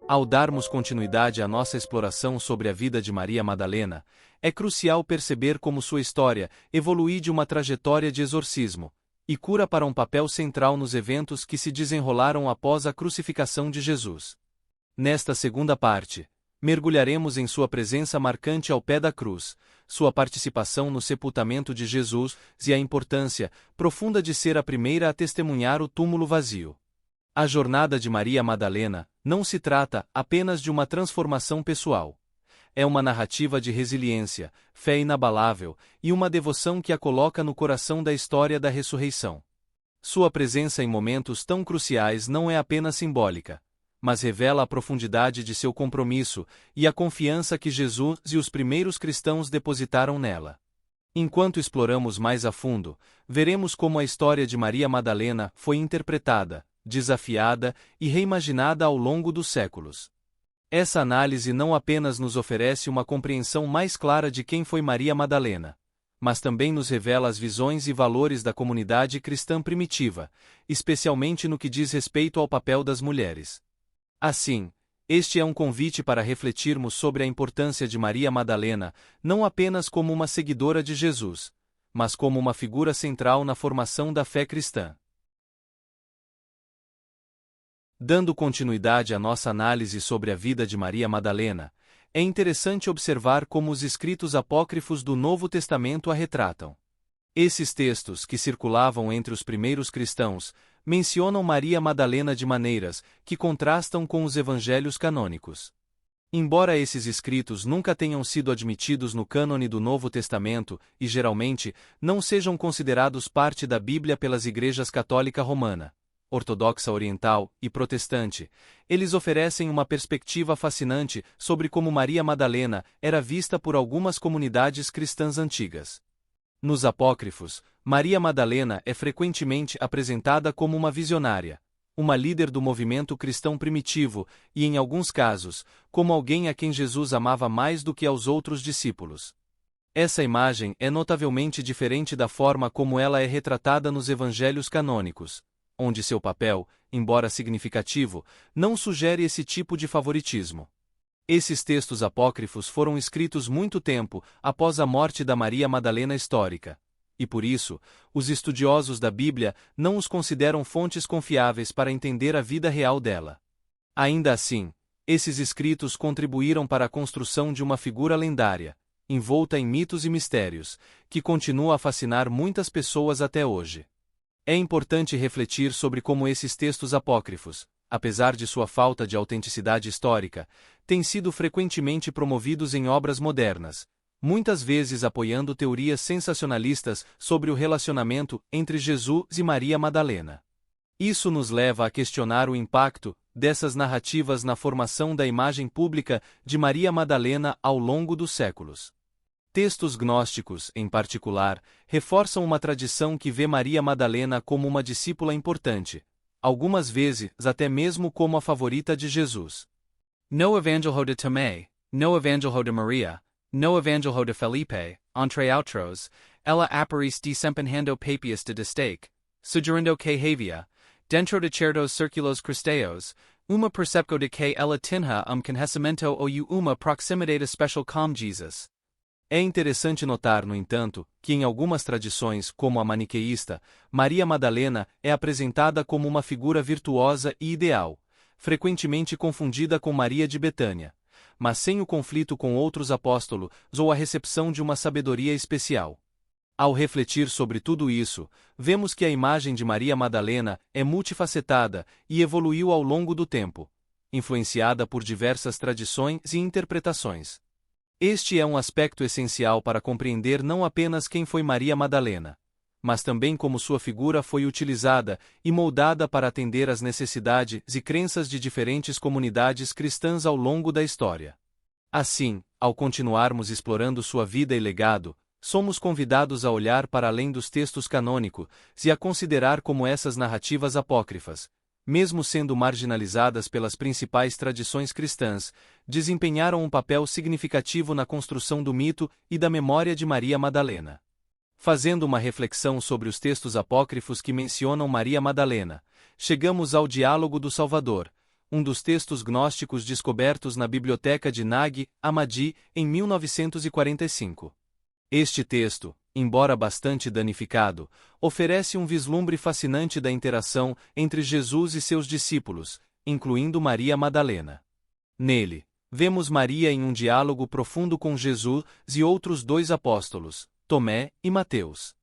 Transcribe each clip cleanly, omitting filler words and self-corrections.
Ao darmos continuidade à nossa exploração sobre a vida de Maria Madalena, é crucial perceber como sua história evoluiu de uma trajetória de exorcismo e cura para um papel central nos eventos que se desenrolaram após a crucificação de Jesus. Nesta segunda parte, mergulharemos em sua presença marcante ao pé da cruz, sua participação no sepultamento de Jesus e a importância profunda de ser a primeira a testemunhar o túmulo vazio. A jornada de Maria Madalena não se trata apenas de uma transformação pessoal. É uma narrativa de resiliência, fé inabalável e uma devoção que a coloca no coração da história da ressurreição. Sua presença em momentos tão cruciais não é apenas simbólica, mas revela a profundidade de seu compromisso e a confiança que Jesus e os primeiros cristãos depositaram nela. Enquanto exploramos mais a fundo, veremos como a história de Maria Madalena foi interpretada, desafiada e reimaginada ao longo dos séculos. Essa análise não apenas nos oferece uma compreensão mais clara de quem foi Maria Madalena, mas também nos revela as visões e valores da comunidade cristã primitiva, especialmente no que diz respeito ao papel das mulheres. Assim, este é um convite para refletirmos sobre a importância de Maria Madalena, não apenas como uma seguidora de Jesus, mas como uma figura central na formação da fé cristã. Dando continuidade à nossa análise sobre a vida de Maria Madalena, é interessante observar como os escritos apócrifos do Novo Testamento a retratam. Esses textos, que circulavam entre os primeiros cristãos, mencionam Maria Madalena de maneiras que contrastam com os evangelhos canônicos. Embora esses escritos nunca tenham sido admitidos no cânone do Novo Testamento e geralmente não sejam considerados parte da Bíblia pelas igrejas católica romana, ortodoxa oriental e protestante, eles oferecem uma perspectiva fascinante sobre como Maria Madalena era vista por algumas comunidades cristãs antigas. Nos apócrifos, Maria Madalena é frequentemente apresentada como uma visionária, uma líder do movimento cristão primitivo e, em alguns casos, como alguém a quem Jesus amava mais do que aos outros discípulos. Essa imagem é notavelmente diferente da forma como ela é retratada nos evangelhos canônicos, onde seu papel, embora significativo, não sugere esse tipo de favoritismo. Esses textos apócrifos foram escritos muito tempo após a morte da Maria Madalena histórica, e por isso, os estudiosos da Bíblia não os consideram fontes confiáveis para entender a vida real dela. Ainda assim, esses escritos contribuíram para a construção de uma figura lendária, envolta em mitos e mistérios, que continua a fascinar muitas pessoas até hoje. É importante refletir sobre como esses textos apócrifos, apesar de sua falta de autenticidade histórica, têm sido frequentemente promovidos em obras modernas, muitas vezes apoiando teorias sensacionalistas sobre o relacionamento entre Jesus e Maria Madalena. Isso nos leva a questionar o impacto dessas narrativas na formação da imagem pública de Maria Madalena ao longo dos séculos. Textos gnósticos, em particular, reforçam uma tradição que vê Maria Madalena como uma discípula importante, algumas vezes até mesmo como a favorita de Jesus. No Evangelho de Tomé, no Evangelho de Maria, no Evangelho de Felipe, entre outros, ela aparece desempenhando papias de destaque, sugerindo que havia, dentro de certos círculos cristãos, uma percepção de que ela tinha conhecimento ou uma proximidade especial com Jesus. É interessante notar, no entanto, que em algumas tradições, como a maniqueísta, Maria Madalena é apresentada como uma figura virtuosa e ideal, frequentemente confundida com Maria de Betânia, mas sem o conflito com outros apóstolos ou a recepção de uma sabedoria especial. Ao refletir sobre tudo isso, vemos que a imagem de Maria Madalena é multifacetada e evoluiu ao longo do tempo, influenciada por diversas tradições e interpretações. Este é um aspecto essencial para compreender não apenas quem foi Maria Madalena, mas também como sua figura foi utilizada e moldada para atender às necessidades e crenças de diferentes comunidades cristãs ao longo da história. Assim, ao continuarmos explorando sua vida e legado, somos convidados a olhar para além dos textos canônicos e a considerar como essas narrativas apócrifas, mesmo sendo marginalizadas pelas principais tradições cristãs, desempenharam um papel significativo na construção do mito e da memória de Maria Madalena. Fazendo uma reflexão sobre os textos apócrifos que mencionam Maria Madalena, chegamos ao diálogo do Salvador, um dos textos gnósticos descobertos na biblioteca de Nag Hammadi, em 1945. Este texto, embora bastante danificado, oferece um vislumbre fascinante da interação entre Jesus e seus discípulos, incluindo Maria Madalena. Nele, vemos Maria em um diálogo profundo com Jesus e outros dois apóstolos, Tomé e Mateus.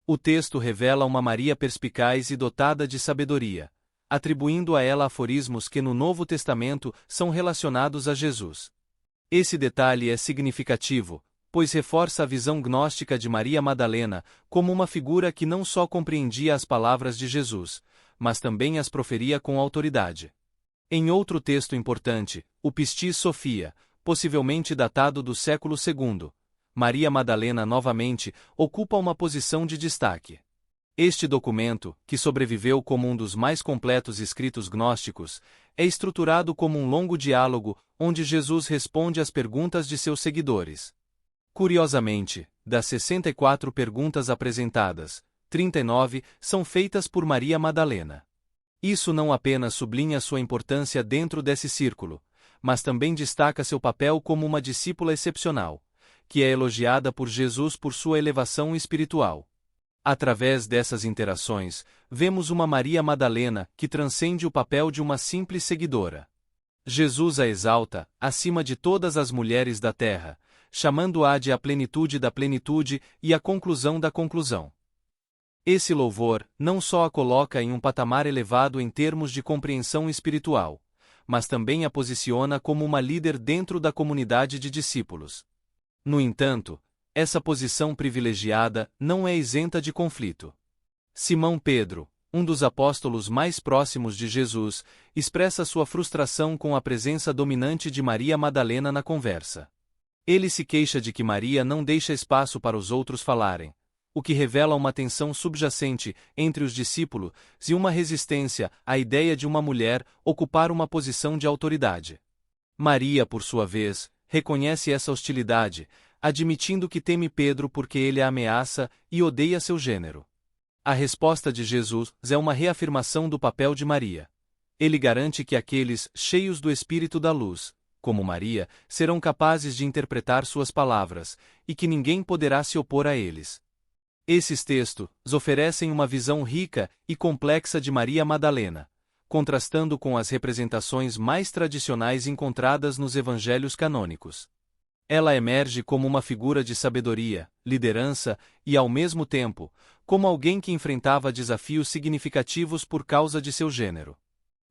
O texto revela uma Maria perspicaz e dotada de sabedoria, atribuindo a ela aforismos que no Novo Testamento são relacionados a Jesus. Esse detalhe é significativo, pois reforça a visão gnóstica de Maria Madalena como uma figura que não só compreendia as palavras de Jesus, mas também as proferia com autoridade. Em outro texto importante, o Pistis Sophia, possivelmente datado do século II, Maria Madalena novamente ocupa uma posição de destaque. Este documento, que sobreviveu como um dos mais completos escritos gnósticos, é estruturado como um longo diálogo onde Jesus responde às perguntas de seus seguidores. Curiosamente, das 64 perguntas apresentadas, 39 são feitas por Maria Madalena. Isso não apenas sublinha sua importância dentro desse círculo, mas também destaca seu papel como uma discípula excepcional, que é elogiada por Jesus por sua elevação espiritual. Através dessas interações, vemos uma Maria Madalena que transcende o papel de uma simples seguidora. Jesus a exalta, acima de todas as mulheres da terra, chamando-a de a plenitude da plenitude e a conclusão da conclusão. Esse louvor não só a coloca em um patamar elevado em termos de compreensão espiritual, mas também a posiciona como uma líder dentro da comunidade de discípulos. No entanto, essa posição privilegiada não é isenta de conflito. Simão Pedro, um dos apóstolos mais próximos de Jesus, expressa sua frustração com a presença dominante de Maria Madalena na conversa. Ele se queixa de que Maria não deixa espaço para os outros falarem, o que revela uma tensão subjacente entre os discípulos e uma resistência à ideia de uma mulher ocupar uma posição de autoridade. Maria, por sua vez, reconhece essa hostilidade, admitindo que teme Pedro porque ele a ameaça e odeia seu gênero. A resposta de Jesus é uma reafirmação do papel de Maria. Ele garante que aqueles cheios do Espírito da Luz, como Maria, serão capazes de interpretar suas palavras, e que ninguém poderá se opor a eles. Esses textos oferecem uma visão rica e complexa de Maria Madalena, contrastando com as representações mais tradicionais encontradas nos evangelhos canônicos. Ela emerge como uma figura de sabedoria, liderança e, ao mesmo tempo, como alguém que enfrentava desafios significativos por causa de seu gênero.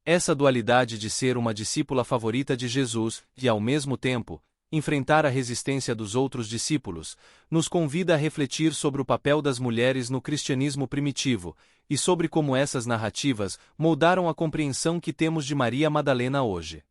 Essa dualidade de ser uma discípula favorita de Jesus e, ao mesmo tempo, enfrentar a resistência dos outros discípulos, nos convida a refletir sobre o papel das mulheres no cristianismo primitivo e sobre como essas narrativas moldaram a compreensão que temos de Maria Madalena hoje.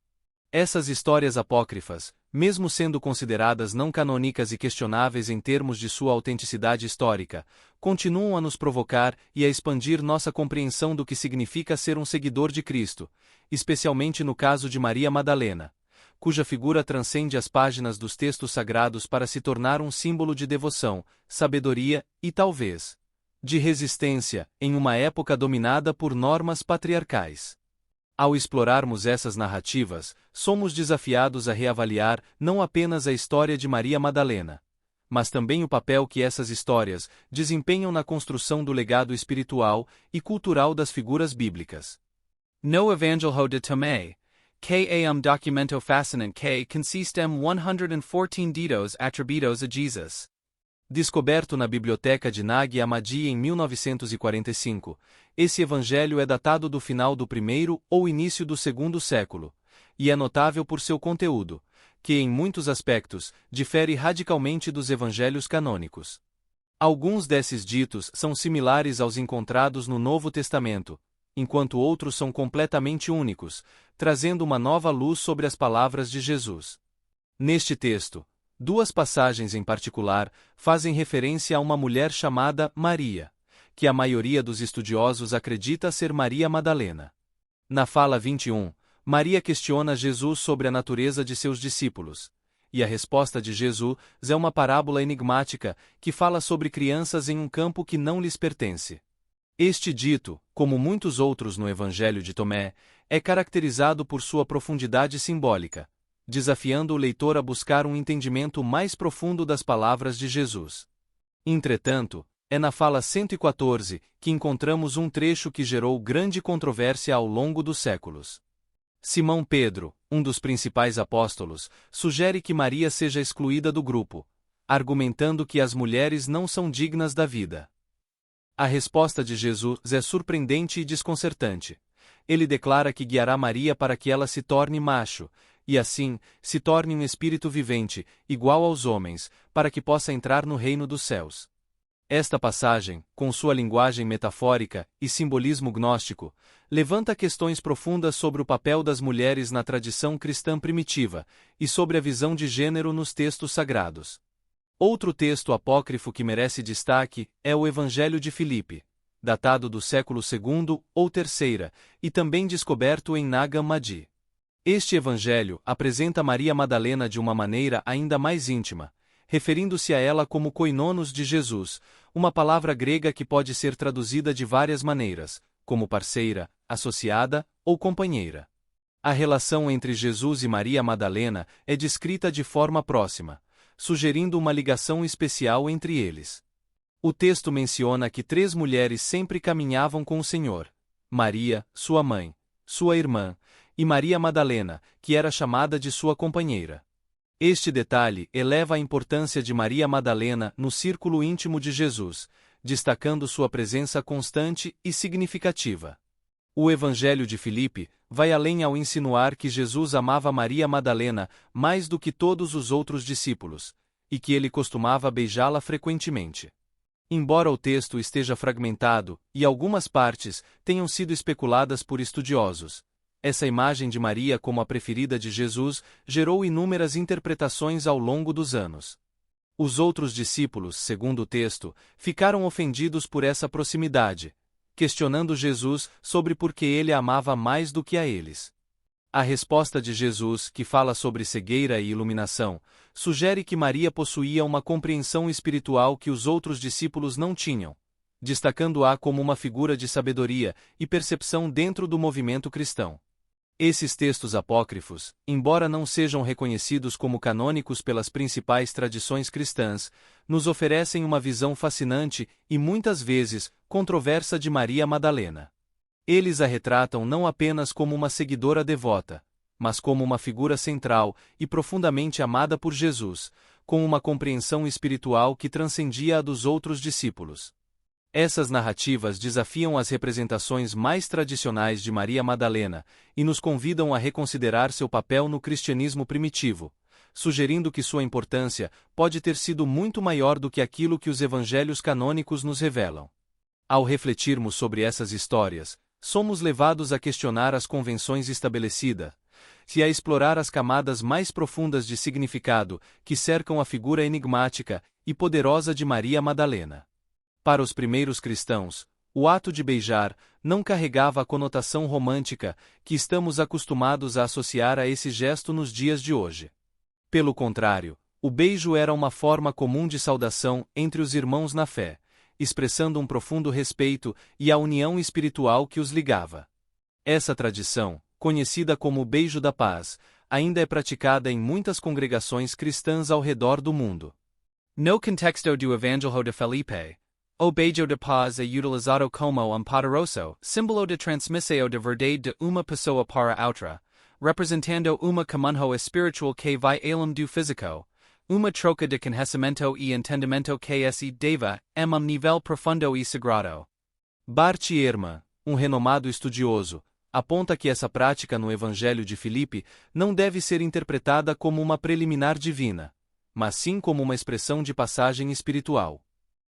Essas histórias apócrifas, mesmo sendo consideradas não canônicas e questionáveis em termos de sua autenticidade histórica, continuam a nos provocar e a expandir nossa compreensão do que significa ser um seguidor de Cristo, especialmente no caso de Maria Madalena, cuja figura transcende as páginas dos textos sagrados para se tornar um símbolo de devoção, sabedoria e, talvez, de resistência em uma época dominada por normas patriarcais. Ao explorarmos essas narrativas, somos desafiados a reavaliar não apenas a história de Maria Madalena, mas também o papel que essas histórias desempenham na construção do legado espiritual e cultural das figuras bíblicas. No Evangelho de Tomé, que é documento fascinante que consistem 114 ditos atribuídos a Jesus. Descoberto na biblioteca de Nag Hammadi em 1945, esse evangelho é datado do final do primeiro ou início do segundo século, e é notável por seu conteúdo, que em muitos aspectos difere radicalmente dos evangelhos canônicos. Alguns desses ditos são similares aos encontrados no Novo Testamento, enquanto outros são completamente únicos, trazendo uma nova luz sobre as palavras de Jesus. Neste texto, duas passagens em particular fazem referência a uma mulher chamada Maria, que a maioria dos estudiosos acredita ser Maria Madalena. Na fala 21, Maria questiona Jesus sobre a natureza de seus discípulos, e a resposta de Jesus é uma parábola enigmática que fala sobre crianças em um campo que não lhes pertence. Este dito, como muitos outros no Evangelho de Tomé, é caracterizado por sua profundidade simbólica, desafiando o leitor a buscar um entendimento mais profundo das palavras de Jesus. Entretanto, é na fala 114 que encontramos um trecho que gerou grande controvérsia ao longo dos séculos. Simão Pedro, um dos principais apóstolos, sugere que Maria seja excluída do grupo, argumentando que as mulheres não são dignas da vida. A resposta de Jesus é surpreendente e desconcertante. Ele declara que guiará Maria para que ela se torne macho, e assim, se torne um espírito vivente, igual aos homens, para que possa entrar no reino dos céus. Esta passagem, com sua linguagem metafórica e simbolismo gnóstico, levanta questões profundas sobre o papel das mulheres na tradição cristã primitiva e sobre a visão de gênero nos textos sagrados. Outro texto apócrifo que merece destaque é o Evangelho de Filipe, datado do século II ou III, e também descoberto em Nag Hammadi. Este evangelho apresenta Maria Madalena de uma maneira ainda mais íntima, referindo-se a ela como koinonos de Jesus, uma palavra grega que pode ser traduzida de várias maneiras, como parceira, associada ou companheira. A relação entre Jesus e Maria Madalena é descrita de forma próxima, sugerindo uma ligação especial entre eles. O texto menciona que 3 mulheres sempre caminhavam com o Senhor: Maria, sua mãe, sua irmã, e Maria Madalena, que era chamada de sua companheira. Este detalhe eleva a importância de Maria Madalena no círculo íntimo de Jesus, destacando sua presença constante e significativa. O Evangelho de Filipe vai além ao insinuar que Jesus amava Maria Madalena mais do que todos os outros discípulos, e que ele costumava beijá-la frequentemente. Embora o texto esteja fragmentado e algumas partes tenham sido especuladas por estudiosos, essa imagem de Maria como a preferida de Jesus gerou inúmeras interpretações ao longo dos anos. Os outros discípulos, segundo o texto, ficaram ofendidos por essa proximidade, questionando Jesus sobre por que ele a amava mais do que a eles. A resposta de Jesus, que fala sobre cegueira e iluminação, sugere que Maria possuía uma compreensão espiritual que os outros discípulos não tinham, destacando-a como uma figura de sabedoria e percepção dentro do movimento cristão. Esses textos apócrifos, embora não sejam reconhecidos como canônicos pelas principais tradições cristãs, nos oferecem uma visão fascinante e muitas vezes controversa de Maria Madalena. Eles a retratam não apenas como uma seguidora devota, mas como uma figura central e profundamente amada por Jesus, com uma compreensão espiritual que transcendia a dos outros discípulos. Essas narrativas desafiam as representações mais tradicionais de Maria Madalena e nos convidam a reconsiderar seu papel no cristianismo primitivo, sugerindo que sua importância pode ter sido muito maior do que aquilo que os evangelhos canônicos nos revelam. Ao refletirmos sobre essas histórias, somos levados a questionar as convenções estabelecidas e a explorar as camadas mais profundas de significado que cercam a figura enigmática e poderosa de Maria Madalena. Para os primeiros cristãos, o ato de beijar não carregava a conotação romântica que estamos acostumados a associar a esse gesto nos dias de hoje. Pelo contrário, o beijo era uma forma comum de saudação entre os irmãos na fé, expressando um profundo respeito e a união espiritual que os ligava. Essa tradição, conhecida como o beijo da paz, ainda é praticada em muitas congregações cristãs ao redor do mundo. No contexto do Evangelho de Felipe, o beijo de paz é utilizado como poderoso símbolo de transmissão de verdade de uma pessoa para outra, representando uma comunhão espiritual que vai além do físico, uma troca de conhecimento e entendimento que se deva a nível profundo e sagrado. Bart Ehrman, um renomado estudioso, aponta que essa prática no Evangelho de Filipe não deve ser interpretada como uma preliminar divina, mas sim como uma expressão de passagem espiritual.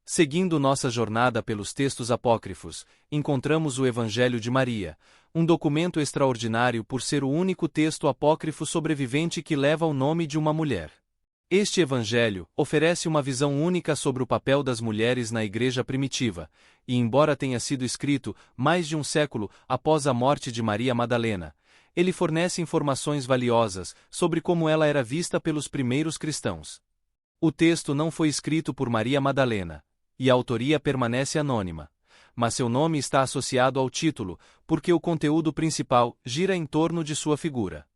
Seguindo nossa jornada pelos textos apócrifos, encontramos o Evangelho de Maria, um documento extraordinário por ser o único texto apócrifo sobrevivente que leva o nome de uma mulher. Este Evangelho oferece uma visão única sobre o papel das mulheres na Igreja primitiva, e embora tenha sido escrito mais de um século após a morte de Maria Madalena, ele fornece informações valiosas sobre como ela era vista pelos primeiros cristãos. O texto não foi escrito por Maria Madalena, e a autoria permanece anônima, mas seu nome está associado ao título, porque o conteúdo principal gira em torno de sua figura.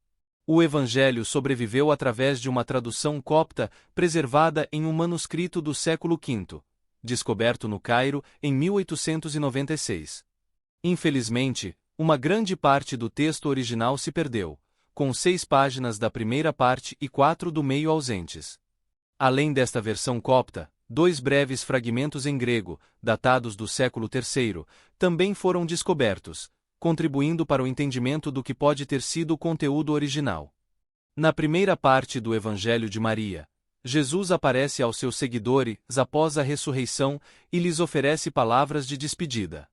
O Evangelho sobreviveu através de uma tradução copta preservada em um manuscrito do século V, descoberto no Cairo em 1896. Infelizmente, uma grande parte do texto original se perdeu, com 6 páginas da primeira parte e 4 do meio ausentes. Além desta versão copta, 2 breves fragmentos em grego, datados do século III, também foram descobertos, contribuindo para o entendimento do que pode ter sido o conteúdo original. Na primeira parte do Evangelho de Maria, Jesus aparece aos seus seguidores após a ressurreição e lhes oferece palavras de despedida.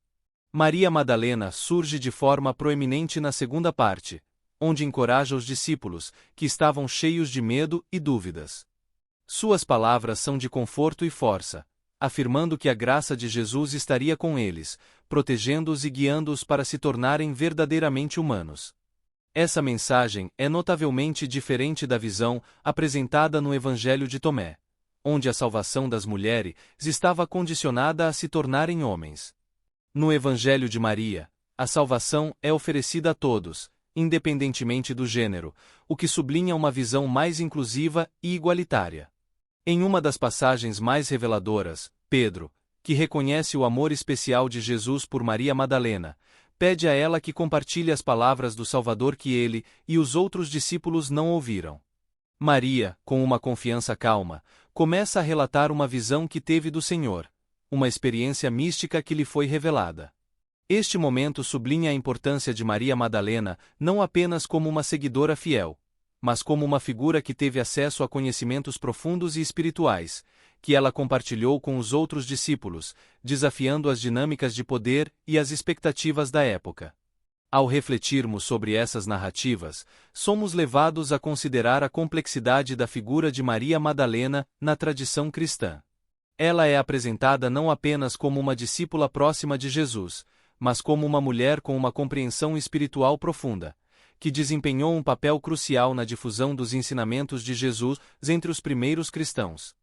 Maria Madalena surge de forma proeminente na segunda parte, onde encoraja os discípulos, que estavam cheios de medo e dúvidas. Suas palavras são de conforto e força, afirmando que a graça de Jesus estaria com eles, protegendo-os e guiando-os para se tornarem verdadeiramente humanos. Essa mensagem é notavelmente diferente da visão apresentada no Evangelho de Tomé, onde a salvação das mulheres estava condicionada a se tornarem homens. No Evangelho de Maria, a salvação é oferecida a todos, independentemente do gênero, o que sublinha uma visão mais inclusiva e igualitária. Em uma das passagens mais reveladoras, Pedro, que reconhece o amor especial de Jesus por Maria Madalena, pede a ela que compartilhe as palavras do Salvador que ele e os outros discípulos não ouviram. Maria, com uma confiança calma, começa a relatar uma visão que teve do Senhor, uma experiência mística que lhe foi revelada. Este momento sublinha a importância de Maria Madalena não apenas como uma seguidora fiel, mas como uma figura que teve acesso a conhecimentos profundos e espirituais, que ela compartilhou com os outros discípulos, desafiando as dinâmicas de poder e as expectativas da época. Ao refletirmos sobre essas narrativas, somos levados a considerar a complexidade da figura de Maria Madalena na tradição cristã. Ela é apresentada não apenas como uma discípula próxima de Jesus, mas como uma mulher com uma compreensão espiritual profunda, que desempenhou um papel crucial na difusão dos ensinamentos de Jesus entre os primeiros cristãos.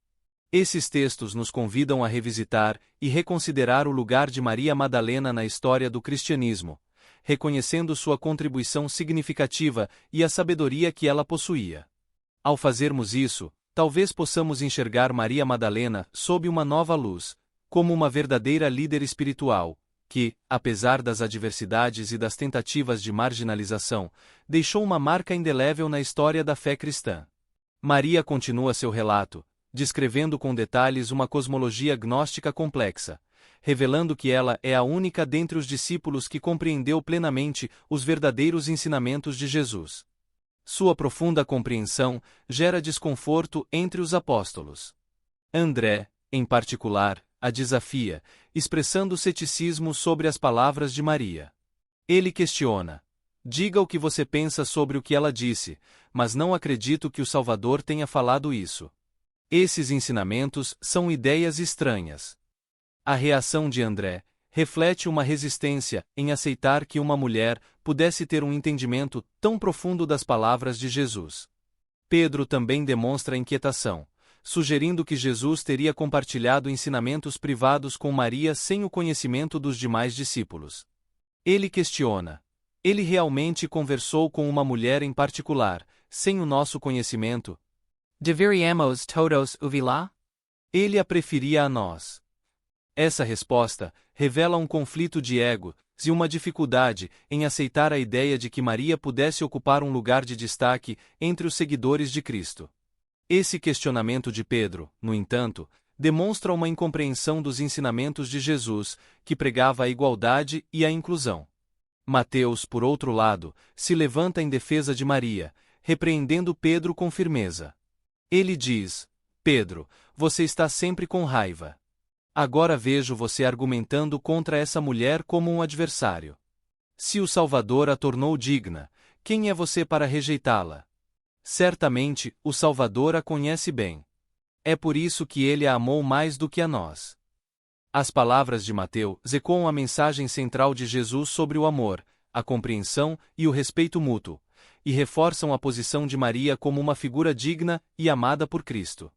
Esses textos nos convidam a revisitar e reconsiderar o lugar de Maria Madalena na história do cristianismo, reconhecendo sua contribuição significativa e a sabedoria que ela possuía. Ao fazermos isso, talvez possamos enxergar Maria Madalena sob uma nova luz, como uma verdadeira líder espiritual, que, apesar das adversidades e das tentativas de marginalização, deixou uma marca indelével na história da fé cristã. Maria continua seu relato, descrevendo com detalhes uma cosmologia gnóstica complexa, revelando que ela é a única dentre os discípulos que compreendeu plenamente os verdadeiros ensinamentos de Jesus. Sua profunda compreensão gera desconforto entre os apóstolos. André, em particular, a desafia, expressando ceticismo sobre as palavras de Maria. Ele questiona: diga o que você pensa sobre o que ela disse, mas não acredito que o Salvador tenha falado isso. Esses ensinamentos são ideias estranhas. A reação de André reflete uma resistência em aceitar que uma mulher pudesse ter um entendimento tão profundo das palavras de Jesus. Pedro também demonstra inquietação, sugerindo que Jesus teria compartilhado ensinamentos privados com Maria sem o conhecimento dos demais discípulos. Ele questiona: ele realmente conversou com uma mulher em particular, sem o nosso conhecimento? Deveríamos todos ouvi-la? Ele a preferia a nós. Essa resposta revela um conflito de ego e uma dificuldade em aceitar a ideia de que Maria pudesse ocupar um lugar de destaque entre os seguidores de Cristo. Esse questionamento de Pedro, no entanto, demonstra uma incompreensão dos ensinamentos de Jesus, que pregava a igualdade e a inclusão. Mateus, por outro lado, se levanta em defesa de Maria, repreendendo Pedro com firmeza. Ele diz: Pedro, você está sempre com raiva. Agora vejo você argumentando contra essa mulher como um adversário. Se o Salvador a tornou digna, quem é você para rejeitá-la? Certamente, o Salvador a conhece bem. É por isso que ele a amou mais do que a nós. As palavras de Mateus ecoam a mensagem central de Jesus sobre o amor, a compreensão e o respeito mútuo, e reforçam a posição de Maria como uma figura digna e amada por Cristo.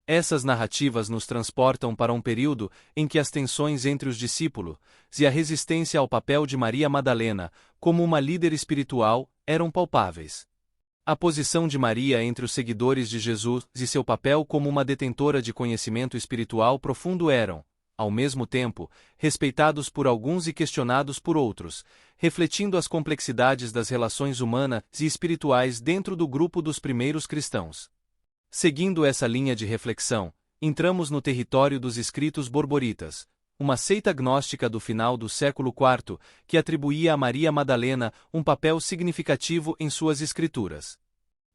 Essas narrativas nos transportam para um período em que as tensões entre os discípulos e a resistência ao papel de Maria Madalena, como uma líder espiritual, eram palpáveis. A posição de Maria entre os seguidores de Jesus e seu papel como uma detentora de conhecimento espiritual profundo eram, ao mesmo tempo, respeitados por alguns e questionados por outros, refletindo as complexidades das relações humanas e espirituais dentro do grupo dos primeiros cristãos. Seguindo essa linha de reflexão, entramos no território dos escritos borboritas, uma seita gnóstica do final do século IV que atribuía a Maria Madalena um papel significativo em suas escrituras.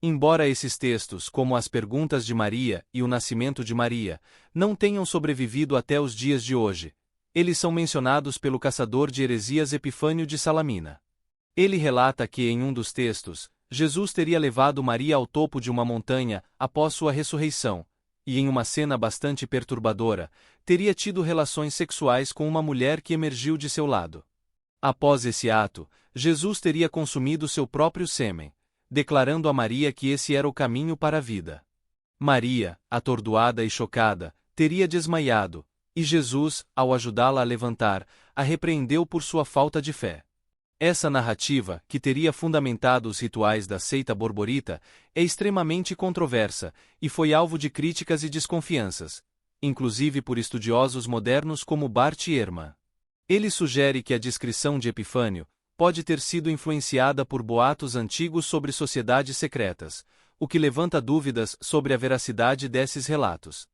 Embora esses textos, como as Perguntas de Maria e o Nascimento de Maria, não tenham sobrevivido até os dias de hoje, eles são mencionados pelo caçador de heresias Epifânio de Salamina. Ele relata que em um dos textos, Jesus teria levado Maria ao topo de uma montanha após sua ressurreição, e em uma cena bastante perturbadora, teria tido relações sexuais com uma mulher que emergiu de seu lado. Após esse ato, Jesus teria consumido seu próprio sêmen, declarando a Maria que esse era o caminho para a vida. Maria, atordoada e chocada, teria desmaiado, e Jesus, ao ajudá-la a levantar, a repreendeu por sua falta de fé. Essa narrativa, que teria fundamentado os rituais da seita borborita, é extremamente controversa, e foi alvo de críticas e desconfianças, inclusive por estudiosos modernos como Bart Ehrman. Ele sugere que a descrição de Epifânio pode ter sido influenciada por boatos antigos sobre sociedades secretas, o que levanta dúvidas sobre a veracidade desses relatos.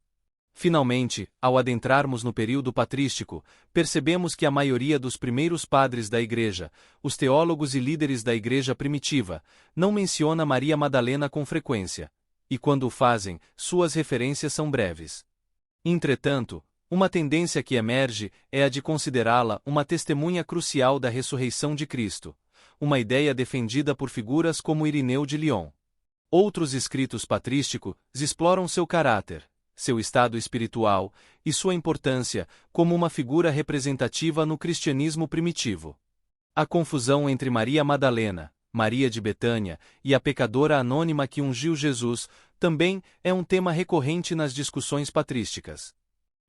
Finalmente, ao adentrarmos no período patrístico, percebemos que a maioria dos primeiros padres da Igreja, os teólogos e líderes da Igreja primitiva, não menciona Maria Madalena com frequência, e quando o fazem, suas referências são breves. Entretanto, uma tendência que emerge é a de considerá-la uma testemunha crucial da ressurreição de Cristo, uma ideia defendida por figuras como Irineu de Lyon. Outros escritos patrísticos exploram seu caráter, seu estado espiritual e sua importância como uma figura representativa no cristianismo primitivo. A confusão entre Maria Madalena, Maria de Betânia e a pecadora anônima que ungiu Jesus também é um tema recorrente nas discussões patrísticas.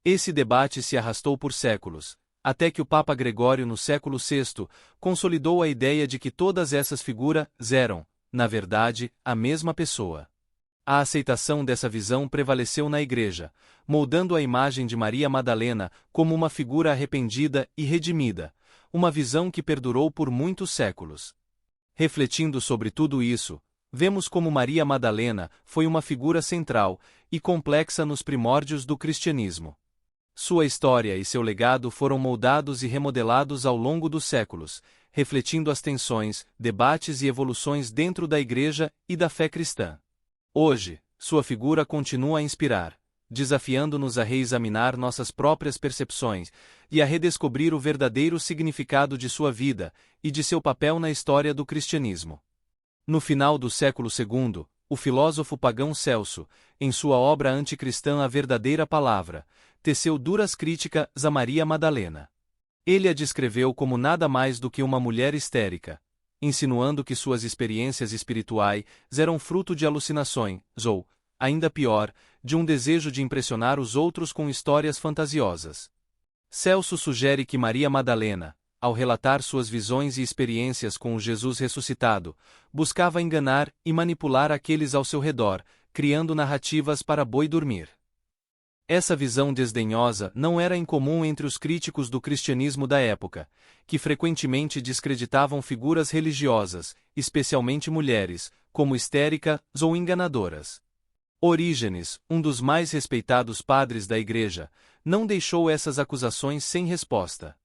Esse debate se arrastou por séculos, até que o Papa Gregório no século VI consolidou a ideia de que todas essas figuras eram, na verdade, a mesma pessoa. A aceitação dessa visão prevaleceu na Igreja, moldando a imagem de Maria Madalena como uma figura arrependida e redimida, uma visão que perdurou por muitos séculos. Refletindo sobre tudo isso, vemos como Maria Madalena foi uma figura central e complexa nos primórdios do cristianismo. Sua história e seu legado foram moldados e remodelados ao longo dos séculos, refletindo as tensões, debates e evoluções dentro da Igreja e da fé cristã. Hoje, sua figura continua a inspirar, desafiando-nos a reexaminar nossas próprias percepções e a redescobrir o verdadeiro significado de sua vida e de seu papel na história do cristianismo. No final do século II, o filósofo pagão Celso, em sua obra anticristã A Verdadeira Palavra, teceu duras críticas a Maria Madalena. Ele a descreveu como nada mais do que uma mulher histérica, insinuando que suas experiências espirituais eram fruto de alucinações, ou, ainda pior, de um desejo de impressionar os outros com histórias fantasiosas. Celso sugere que Maria Madalena, ao relatar suas visões e experiências com o Jesus ressuscitado, buscava enganar e manipular aqueles ao seu redor, criando narrativas para boi dormir. Essa visão desdenhosa não era incomum entre os críticos do cristianismo da época, que frequentemente descreditavam figuras religiosas, especialmente mulheres, como histéricas ou enganadoras. Orígenes, um dos mais respeitados padres da Igreja, não deixou essas acusações sem resposta.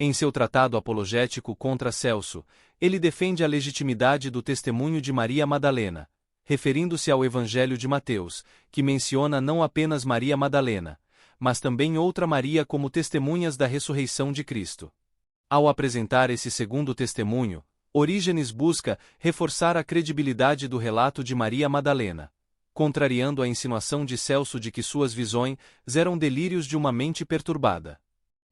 Em seu tratado apologético contra Celso, ele defende a legitimidade do testemunho de Maria Madalena, referindo-se ao Evangelho de Mateus, que menciona não apenas Maria Madalena, mas também outra Maria como testemunhas da ressurreição de Cristo. Ao apresentar esse segundo testemunho, Orígenes busca reforçar a credibilidade do relato de Maria Madalena, contrariando a insinuação de Celso de que suas visões eram delírios de uma mente perturbada.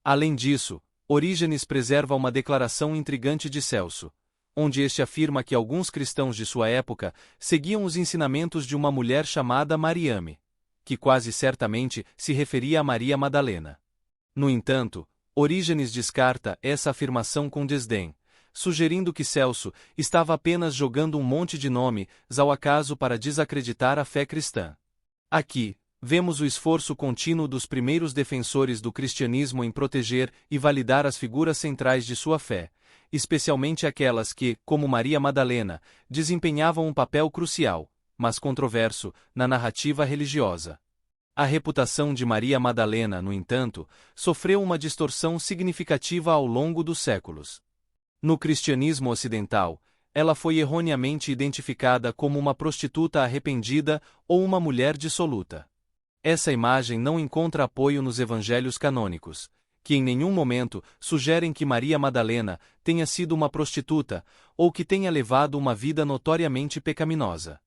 Além disso, Orígenes preserva uma declaração intrigante de Celso, onde este afirma que alguns cristãos de sua época seguiam os ensinamentos de uma mulher chamada Mariame. que quase certamente se referia a Maria Madalena. No entanto, Orígenes descarta essa afirmação com desdém, sugerindo que Celso estava apenas jogando um monte de nomes ao acaso para desacreditar a fé cristã. Aqui, vemos o esforço contínuo dos primeiros defensores do cristianismo em proteger e validar as figuras centrais de sua fé, especialmente aquelas que, como Maria Madalena, desempenhavam um papel crucial, mas controverso, na narrativa religiosa. A reputação de Maria Madalena, no entanto, sofreu uma distorção significativa ao longo dos séculos. No cristianismo ocidental, ela foi erroneamente identificada como uma prostituta arrependida ou uma mulher dissoluta. Essa imagem não encontra apoio nos evangelhos canônicos, que em nenhum momento sugerem que Maria Madalena tenha sido uma prostituta ou que tenha levado uma vida notoriamente pecaminosa.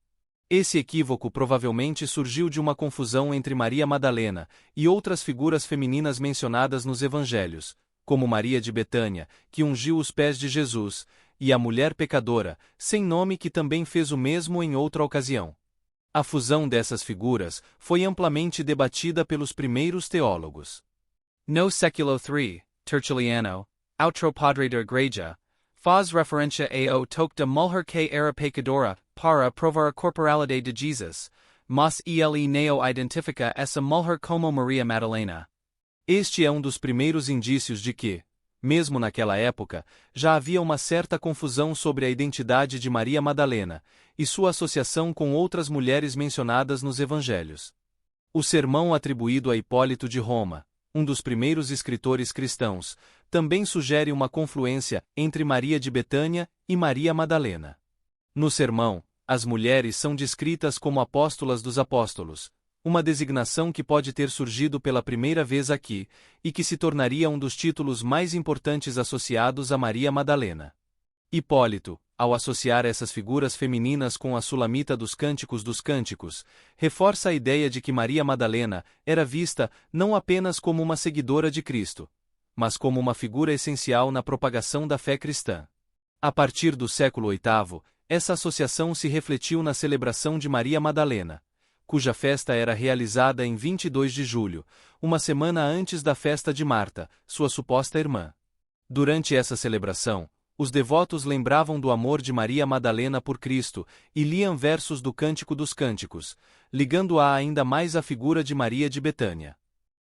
Esse equívoco provavelmente surgiu de uma confusão entre Maria Madalena e outras figuras femininas mencionadas nos evangelhos, como Maria de Betânia, que ungiu os pés de Jesus, e a mulher pecadora, sem nome, que também fez o mesmo em outra ocasião. A fusão dessas figuras foi amplamente debatida pelos primeiros teólogos. No século III, Tertulliano, outro padre da Igreja, faz referência ao toque da mulher que era pecadora, para provar a corporalidade de Jesus, mas ele não identifica essa mulher como Maria Madalena. Este é um dos primeiros indícios de que, mesmo naquela época, já havia uma certa confusão sobre a identidade de Maria Madalena e sua associação com outras mulheres mencionadas nos evangelhos. O sermão atribuído a Hipólito de Roma, um dos primeiros escritores cristãos, também sugere uma confluência entre Maria de Betânia e Maria Madalena. No sermão, as mulheres são descritas como apóstolas dos apóstolos, uma designação que pode ter surgido pela primeira vez aqui, e que se tornaria um dos títulos mais importantes associados a Maria Madalena. Hipólito, ao associar essas figuras femininas com a Sulamita dos Cânticos, reforça a ideia de que Maria Madalena era vista não apenas como uma seguidora de Cristo, mas como uma figura essencial na propagação da fé cristã. A partir do século VIII, essa associação se refletiu na celebração de Maria Madalena, cuja festa era realizada em 22 de julho, uma semana antes da festa de Marta, sua suposta irmã. Durante essa celebração, os devotos lembravam do amor de Maria Madalena por Cristo e liam versos do Cântico dos Cânticos, ligando-a ainda mais à figura de Maria de Betânia.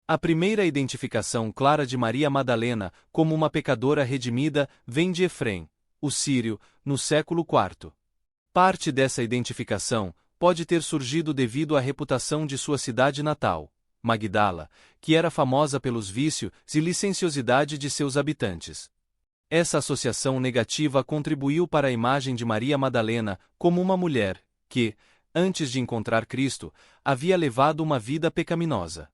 A primeira identificação clara de Maria Madalena como uma pecadora redimida vem de Efrém, o sírio, no século IV. Parte dessa identificação pode ter surgido devido à reputação de sua cidade natal, Magdala, que era famosa pelos vícios e licenciosidade de seus habitantes. Essa associação negativa contribuiu para a imagem de Maria Madalena como uma mulher que, antes de encontrar Cristo, havia levado uma vida pecaminosa.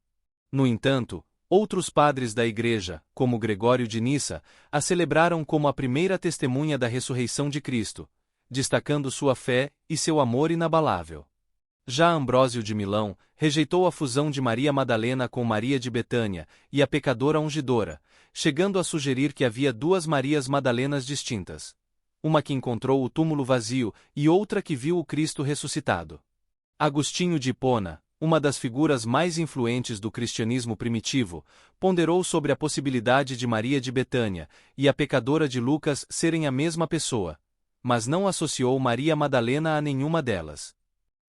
No entanto, outros padres da Igreja, como Gregório de Nissa, a celebraram como a primeira testemunha da ressurreição de Cristo, destacando sua fé e seu amor inabalável. Já Ambrósio de Milão rejeitou a fusão de Maria Madalena com Maria de Betânia e a pecadora ungidora, chegando a sugerir que havia duas Marias Madalenas distintas. Uma que encontrou o túmulo vazio e outra que viu o Cristo ressuscitado. Agostinho de Hipona, uma das figuras mais influentes do cristianismo primitivo, ponderou sobre a possibilidade de Maria de Betânia e a pecadora de Lucas serem a mesma pessoa, mas não associou Maria Madalena a nenhuma delas.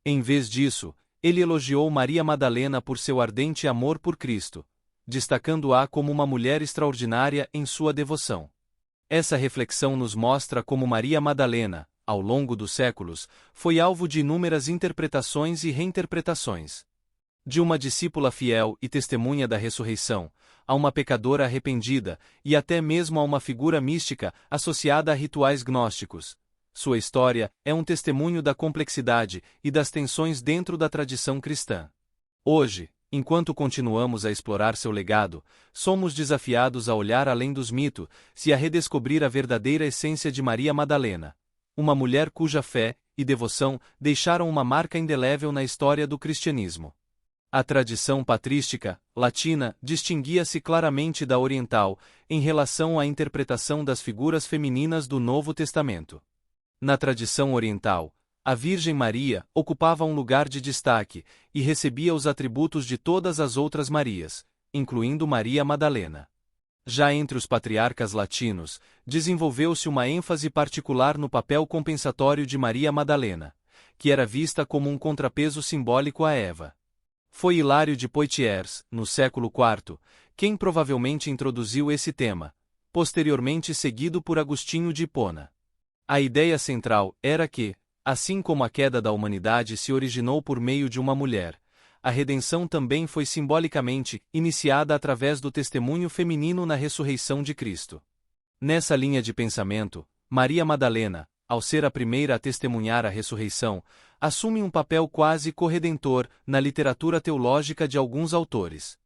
Em vez disso, ele elogiou Maria Madalena por seu ardente amor por Cristo, destacando-a como uma mulher extraordinária em sua devoção. Essa reflexão nos mostra como Maria Madalena, ao longo dos séculos, foi alvo de inúmeras interpretações e reinterpretações. De uma discípula fiel e testemunha da ressurreição, a uma pecadora arrependida e até mesmo a uma figura mística associada a rituais gnósticos. Sua história é um testemunho da complexidade e das tensões dentro da tradição cristã. Hoje, enquanto continuamos a explorar seu legado, somos desafiados a olhar além dos mitos e a redescobrir a verdadeira essência de Maria Madalena, uma mulher cuja fé e devoção deixaram uma marca indelével na história do cristianismo. A tradição patrística, latina, distinguia-se claramente da oriental em relação à interpretação das figuras femininas do Novo Testamento. Na tradição oriental, A Virgem Maria ocupava um lugar de destaque e recebia os atributos de todas as outras Marias, incluindo Maria Madalena. Já entre os patriarcas latinos, desenvolveu-se uma ênfase particular no papel compensatório de Maria Madalena, que era vista como um contrapeso simbólico a Eva. Foi Hilário de Poitiers, no século IV, quem provavelmente introduziu esse tema, posteriormente seguido por Agostinho de Hipona. A ideia central era que, assim como a queda da humanidade se originou por meio de uma mulher, a redenção também foi simbolicamente iniciada através do testemunho feminino na ressurreição de Cristo. Nessa linha de pensamento, Maria Madalena, ao ser a primeira a testemunhar a ressurreição, assume um papel quase corredentor na literatura teológica de alguns autores.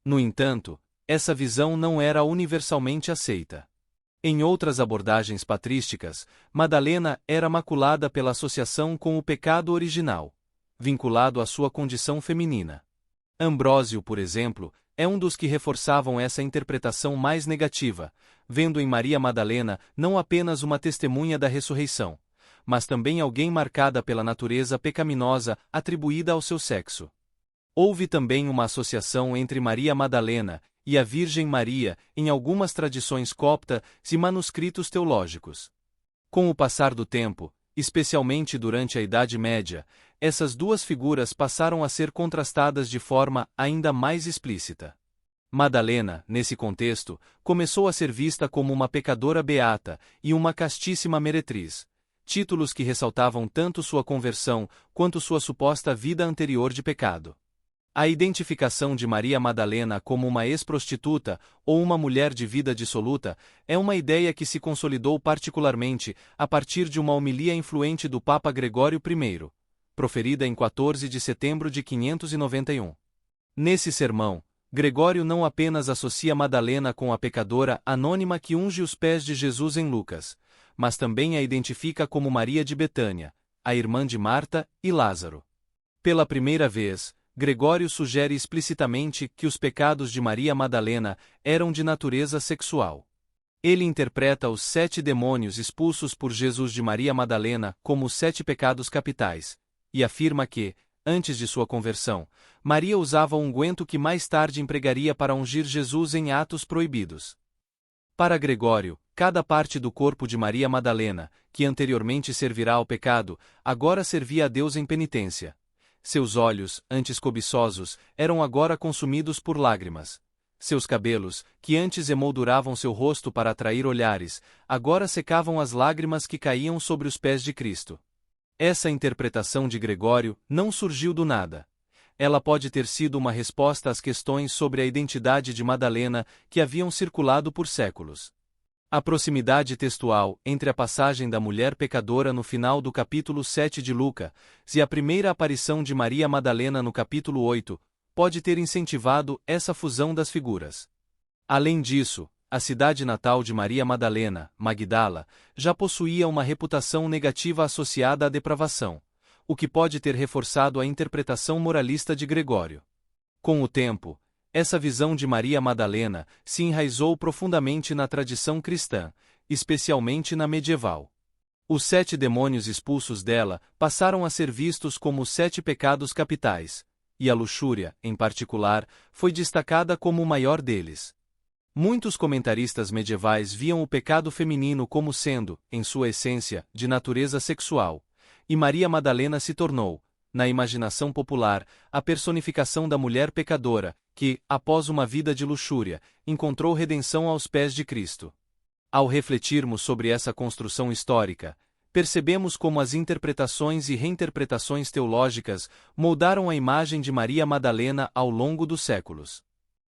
No entanto, essa visão não era universalmente aceita. Em outras abordagens patrísticas, Madalena era maculada pela associação com o pecado original, vinculado à sua condição feminina. Ambrósio, por exemplo, é um dos que reforçavam essa interpretação mais negativa, vendo em Maria Madalena não apenas uma testemunha da ressurreição, mas também alguém marcada pela natureza pecaminosa atribuída ao seu sexo. Houve também uma associação entre Maria Madalena e a Virgem Maria em algumas tradições coptas e manuscritos teológicos. Com o passar do tempo, especialmente durante a Idade Média, essas duas figuras passaram a ser contrastadas de forma ainda mais explícita. Madalena, nesse contexto, começou a ser vista como uma pecadora beata e uma castíssima meretriz, títulos que ressaltavam tanto sua conversão quanto sua suposta vida anterior de pecado. A identificação de Maria Madalena como uma ex-prostituta ou uma mulher de vida dissoluta é uma ideia que se consolidou particularmente a partir de uma homilia influente do Papa Gregório I, proferida em 14 de setembro de 591. Nesse sermão, Gregório não apenas associa Madalena com a pecadora anônima que unge os pés de Jesus em Lucas, mas também a identifica como Maria de Betânia, a irmã de Marta e Lázaro. Pela primeira vez, Gregório sugere explicitamente que os pecados de Maria Madalena eram de natureza sexual. Ele interpreta os 7 demônios expulsos por Jesus de Maria Madalena como os 7 pecados capitais, e afirma que, antes de sua conversão, Maria usava um unguento que mais tarde empregaria para ungir Jesus em atos proibidos. Para Gregório, cada parte do corpo de Maria Madalena, que anteriormente servirá ao pecado, agora servia a Deus em penitência. Seus olhos, antes cobiçosos, eram agora consumidos por lágrimas. Seus cabelos, que antes emolduravam seu rosto para atrair olhares, agora secavam as lágrimas que caíam sobre os pés de Cristo. Essa interpretação de Gregório não surgiu do nada. Ela pode ter sido uma resposta às questões sobre a identidade de Madalena que haviam circulado por séculos. A proximidade textual entre a passagem da mulher pecadora no final do capítulo 7 de Lucas e a primeira aparição de Maria Madalena no capítulo 8 pode ter incentivado essa fusão das figuras. Além disso, a cidade natal de Maria Madalena, Magdala, já possuía uma reputação negativa associada à depravação, o que pode ter reforçado a interpretação moralista de Gregório. Com o tempo, essa visão de Maria Madalena se enraizou profundamente na tradição cristã, especialmente na medieval. Os 7 demônios expulsos dela passaram a ser vistos como os 7 pecados capitais, e a luxúria, em particular, foi destacada como o maior deles. Muitos comentaristas medievais viam o pecado feminino como sendo, em sua essência, de natureza sexual, e Maria Madalena se tornou, na imaginação popular, a personificação da mulher pecadora, que, após uma vida de luxúria, encontrou redenção aos pés de Cristo. Ao refletirmos sobre essa construção histórica, percebemos como as interpretações e reinterpretações teológicas moldaram a imagem de Maria Madalena ao longo dos séculos.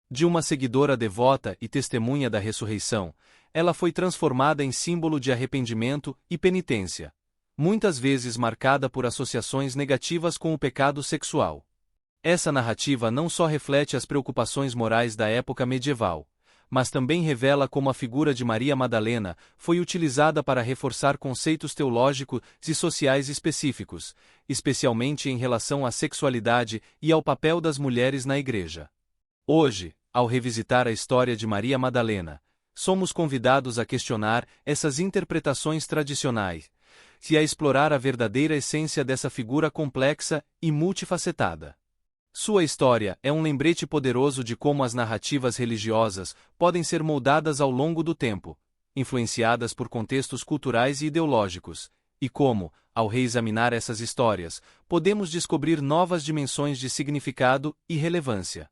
De uma seguidora devota e testemunha da ressurreição, ela foi transformada em símbolo de arrependimento e penitência, muitas vezes marcada por associações negativas com o pecado sexual. Essa narrativa não só reflete as preocupações morais da época medieval, mas também revela como a figura de Maria Madalena foi utilizada para reforçar conceitos teológicos e sociais específicos, especialmente em relação à sexualidade e ao papel das mulheres na Igreja. Hoje, ao revisitar a história de Maria Madalena, somos convidados a questionar essas interpretações tradicionais e a explorar a verdadeira essência dessa figura complexa e multifacetada. Sua história é um lembrete poderoso de como as narrativas religiosas podem ser moldadas ao longo do tempo, influenciadas por contextos culturais e ideológicos, e como, ao reexaminar essas histórias, podemos descobrir novas dimensões de significado e relevância.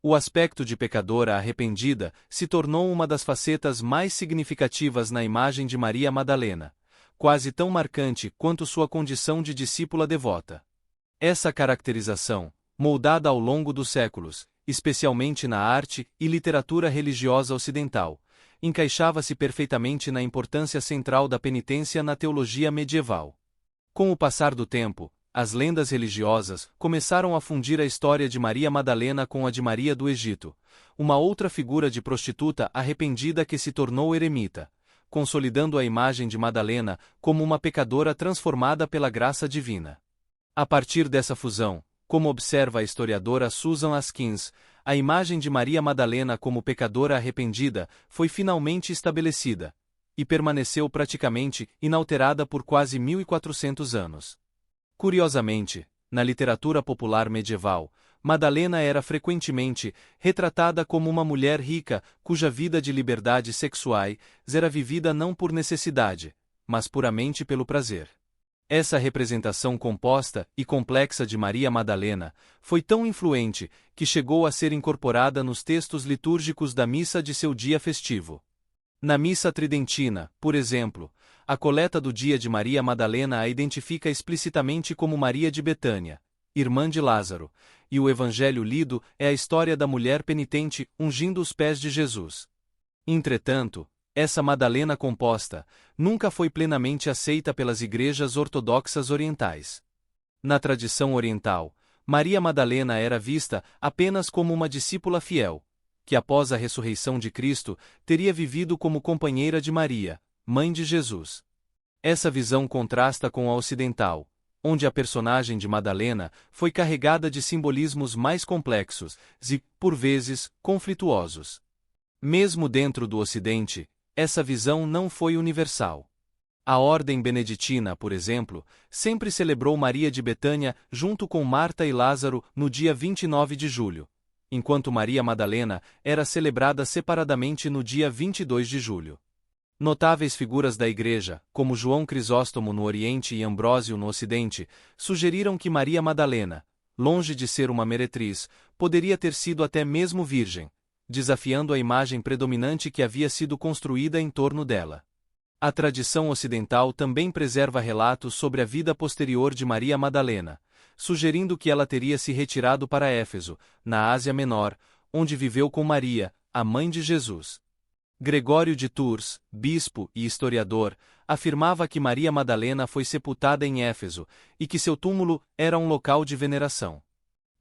O aspecto de pecadora arrependida se tornou uma das facetas mais significativas na imagem de Maria Madalena, quase tão marcante quanto sua condição de discípula devota. Essa caracterização, moldada ao longo dos séculos, especialmente na arte e literatura religiosa ocidental, encaixava-se perfeitamente na importância central da penitência na teologia medieval. Com o passar do tempo, as lendas religiosas começaram a fundir a história de Maria Madalena com a de Maria do Egito, uma outra figura de prostituta arrependida que se tornou eremita, consolidando a imagem de Madalena como uma pecadora transformada pela graça divina. A partir dessa fusão, como observa a historiadora Susan Askins, a imagem de Maria Madalena como pecadora arrependida foi finalmente estabelecida, e permaneceu praticamente inalterada por quase 1400 anos. Curiosamente, na literatura popular medieval, Madalena era frequentemente retratada como uma mulher rica cuja vida de liberdades sexuais era vivida não por necessidade, mas puramente pelo prazer. Essa representação composta e complexa de Maria Madalena foi tão influente que chegou a ser incorporada nos textos litúrgicos da missa de seu dia festivo. Na missa tridentina, por exemplo, a coleta do dia de Maria Madalena a identifica explicitamente como Maria de Betânia, irmã de Lázaro, e o evangelho lido é a história da mulher penitente ungindo os pés de Jesus. Entretanto, essa Madalena composta nunca foi plenamente aceita pelas igrejas ortodoxas orientais. Na tradição oriental, Maria Madalena era vista apenas como uma discípula fiel, que após a ressurreição de Cristo teria vivido como companheira de Maria, mãe de Jesus. Essa visão contrasta com a ocidental, onde a personagem de Madalena foi carregada de simbolismos mais complexos e, por vezes, conflituosos. Mesmo dentro do Ocidente, essa visão não foi universal. A Ordem Beneditina, por exemplo, sempre celebrou Maria de Betânia junto com Marta e Lázaro no dia 29 de julho, enquanto Maria Madalena era celebrada separadamente no dia 22 de julho. Notáveis figuras da Igreja, como João Crisóstomo no Oriente e Ambrósio no Ocidente, sugeriram que Maria Madalena, longe de ser uma meretriz, poderia ter sido até mesmo virgem, desafiando a imagem predominante que havia sido construída em torno dela. A tradição ocidental também preserva relatos sobre a vida posterior de Maria Madalena, sugerindo que ela teria se retirado para Éfeso, na Ásia Menor, onde viveu com Maria, a mãe de Jesus. Gregório de Tours, bispo e historiador, afirmava que Maria Madalena foi sepultada em Éfeso e que seu túmulo era um local de veneração.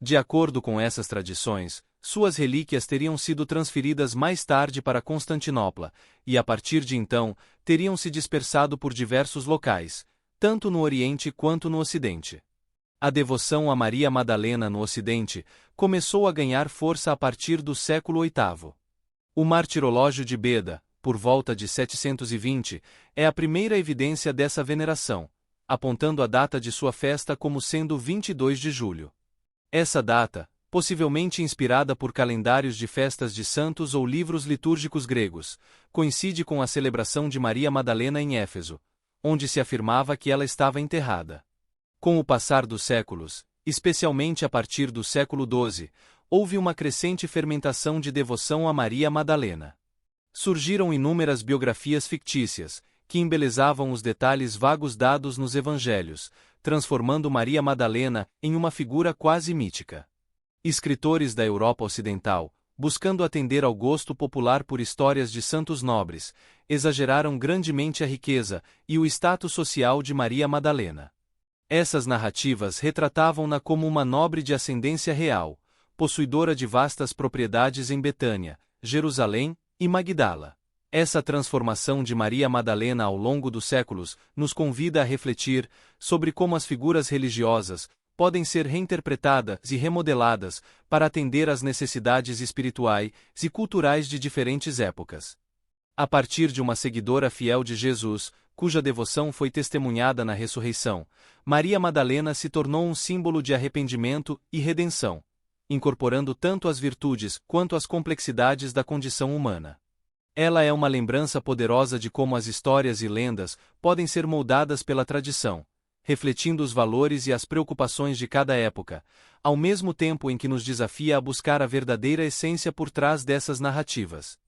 De acordo com essas tradições, suas relíquias teriam sido transferidas mais tarde para Constantinopla, e a partir de então, teriam se dispersado por diversos locais, tanto no Oriente quanto no Ocidente. A devoção a Maria Madalena no Ocidente começou a ganhar força a partir do século VIII. O Martirológio de Beda, por volta de 720, é a primeira evidência dessa veneração, apontando a data de sua festa como sendo 22 de julho. Essa data, possivelmente inspirada por calendários de festas de santos ou livros litúrgicos gregos, coincide com a celebração de Maria Madalena em Éfeso, onde se afirmava que ela estava enterrada. Com o passar dos séculos, especialmente a partir do século XII, houve uma crescente fermentação de devoção a Maria Madalena. Surgiram inúmeras biografias fictícias, que embelezavam os detalhes vagos dados nos evangelhos, transformando Maria Madalena em uma figura quase mítica. Escritores da Europa Ocidental, buscando atender ao gosto popular por histórias de santos nobres, exageraram grandemente a riqueza e o status social de Maria Madalena. Essas narrativas retratavam-na como uma nobre de ascendência real, possuidora de vastas propriedades em Betânia, Jerusalém e Magdala. Essa transformação de Maria Madalena ao longo dos séculos nos convida a refletir sobre como as figuras religiosas podem ser reinterpretadas e remodeladas para atender às necessidades espirituais e culturais de diferentes épocas. A partir de uma seguidora fiel de Jesus, cuja devoção foi testemunhada na ressurreição, Maria Madalena se tornou um símbolo de arrependimento e redenção, incorporando tanto as virtudes quanto as complexidades da condição humana. Ela é uma lembrança poderosa de como as histórias e lendas podem ser moldadas pela tradição, refletindo os valores e as preocupações de cada época, ao mesmo tempo em que nos desafia a buscar a verdadeira essência por trás dessas narrativas.